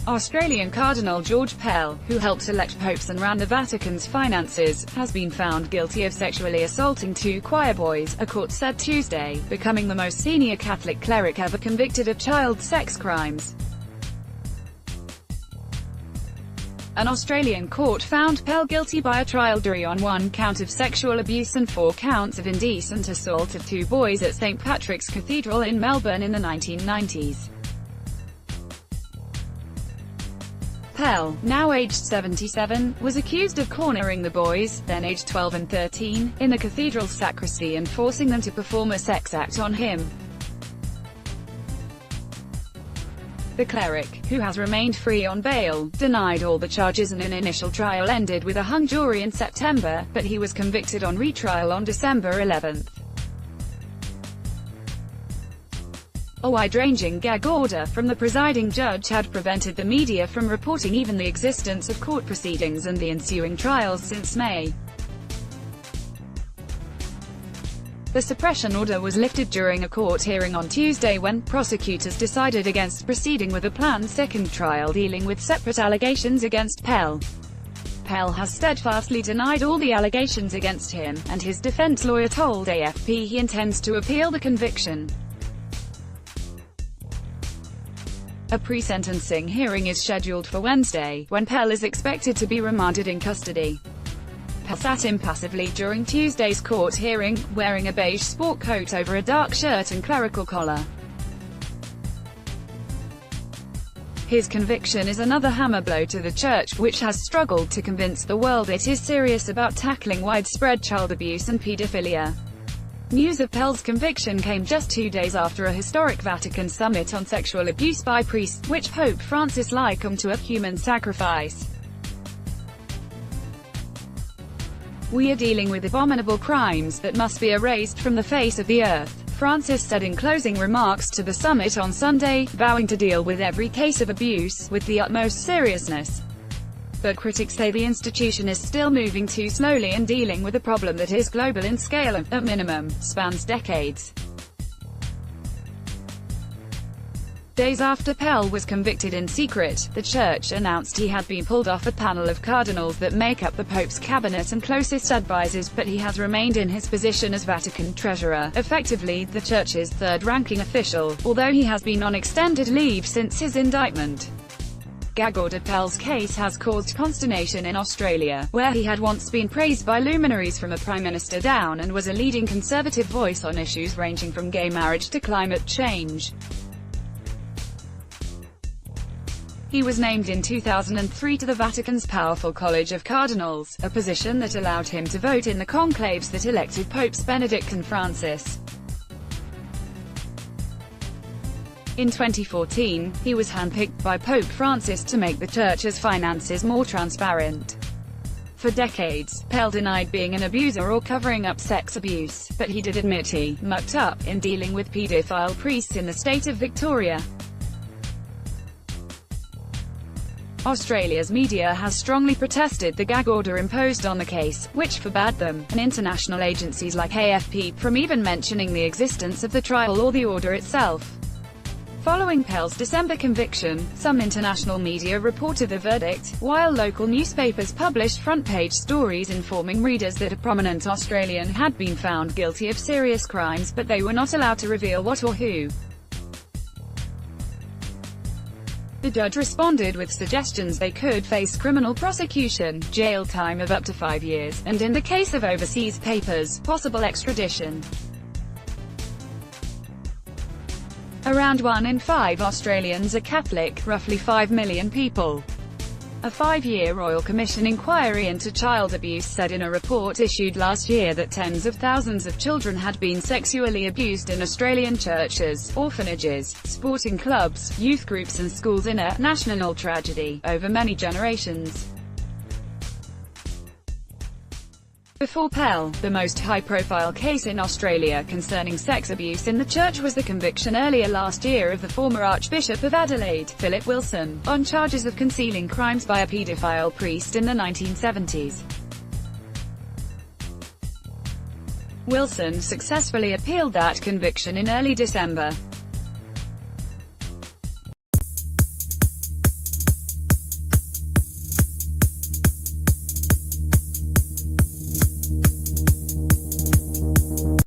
Australian Cardinal George Pell, who helped elect popes and ran the Vatican's finances, has been found guilty of sexually assaulting two choir boys, a court said Tuesday, becoming the most senior Catholic cleric ever convicted of child sex crimes. An Australian court found Pell guilty by a trial jury on 1 count of sexual abuse and 4 counts of indecent assault of 2 boys at St Patrick's Cathedral in Melbourne in the 1990s. Pell, now aged 77, was accused of cornering the boys, then aged 12 and 13, in the cathedral's sacristy and forcing them to perform a sex act on him. The cleric, who has remained free on bail, denied all the charges and an initial trial ended with a hung jury in September, but he was convicted on retrial on December 11. A wide-ranging gag order from the presiding judge had prevented the media from reporting even the existence of court proceedings and the ensuing trials since May. The suppression order was lifted during a court hearing on Tuesday when prosecutors decided against proceeding with a planned second trial dealing with separate allegations against Pell. Pell has steadfastly denied all the allegations against him, and his defense lawyer told AFP he intends to appeal the conviction. A pre-sentencing hearing is scheduled for Wednesday, when Pell is expected to be remanded in custody. Pell sat impassively during Tuesday's court hearing, wearing a beige sport coat over a dark shirt and clerical collar. His conviction is another hammer blow to the Church, which has struggled to convince the world it is serious about tackling widespread child abuse and paedophilia. News of Pell's conviction came just 2 days after a historic Vatican summit on sexual abuse by priests, which Pope Francis likened to a human sacrifice. "We are dealing with abominable crimes that must be erased from the face of the earth," Francis said in closing remarks to the summit on Sunday, vowing to deal with every case of abuse with the utmost seriousness. But critics say the institution is still moving too slowly and dealing with a problem that is global in scale and, at minimum, spans decades. Days after Pell was convicted in secret, the Church announced he had been pulled off a panel of cardinals that make up the Pope's cabinet and closest advisors, but he has remained in his position as Vatican treasurer, effectively the Church's third-ranking official, although he has been on extended leave since his indictment. Gag order. Pell's case has caused consternation in Australia, where he had once been praised by luminaries from a Prime Minister down and was a leading conservative voice on issues ranging from gay marriage to climate change. He was named in 2003 to the Vatican's powerful College of Cardinals, a position that allowed him to vote in the conclaves that elected Popes Benedict and Francis. In 2014, he was handpicked by Pope Francis to make the Church's finances more transparent. For decades, Pell denied being an abuser or covering up sex abuse, but he did admit he mucked up in dealing with paedophile priests in the state of Victoria. Australia's media has strongly protested the gag order imposed on the case, which forbade them, and international agencies like AFP, from even mentioning the existence of the trial or the order itself. Following Pell's December conviction, some international media reported the verdict, while local newspapers published front-page stories informing readers that a prominent Australian had been found guilty of serious crimes, but they were not allowed to reveal what or who. The judge responded with suggestions they could face criminal prosecution, jail time of up to 5 years, and in the case of overseas papers, possible extradition. Around 1 in 5 Australians are Catholic, roughly 5 million people. A 5-year Royal Commission inquiry into child abuse said in a report issued last year that tens of thousands of children had been sexually abused in Australian churches, orphanages, sporting clubs, youth groups and schools in a national tragedy over many generations. Before Pell, the most high-profile case in Australia concerning sex abuse in the Church was the conviction earlier last year of the former Archbishop of Adelaide, Philip Wilson, on charges of concealing crimes by a paedophile priest in the 1970s. Wilson successfully appealed that conviction in early December.